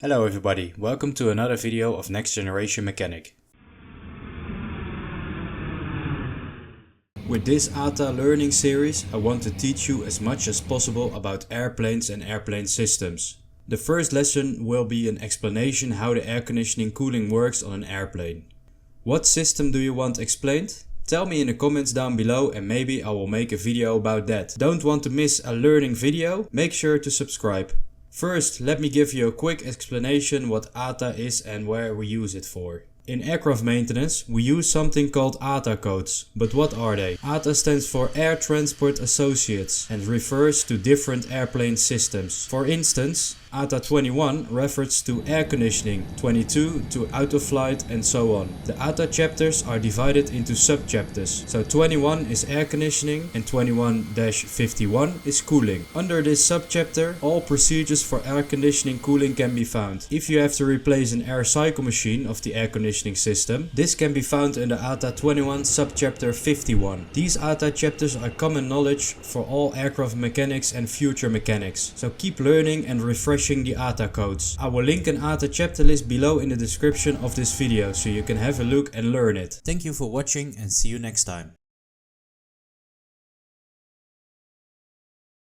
Hello everybody, welcome to another video of Next Generation Mechanic. With this ATA learning series, I want to teach you as much as possible about airplanes and airplane systems. The first lesson will be an explanation how the air conditioning cooling works on an airplane. What system do you want explained? Tell me in the comments down below and maybe I will make a video about that. Don't want to miss a learning video? Make sure to subscribe. First, let me give you a quick explanation what ATA is and where we use it for. In aircraft maintenance, we use something called ATA codes. But what are they? ATA stands for Air Transport Associates and refers to different airplane systems. For instance, ATA 21 refers to air conditioning, 22 to out of flight and so on. The ATA chapters are divided into sub-chapters. So 21 is air conditioning and 21-51 is cooling. Under this sub-chapter, all procedures for air conditioning cooling can be found. If you have to replace an air cycle machine of the air conditioning system, this can be found in the ATA 21 sub-chapter 51. These ATA chapters are common knowledge for all aircraft mechanics and future mechanics. So keep learning and refreshing the ATA codes. I will link an ATA chapter list below in the description of this video so you can have a look and learn it. Thank you for watching and see you next time.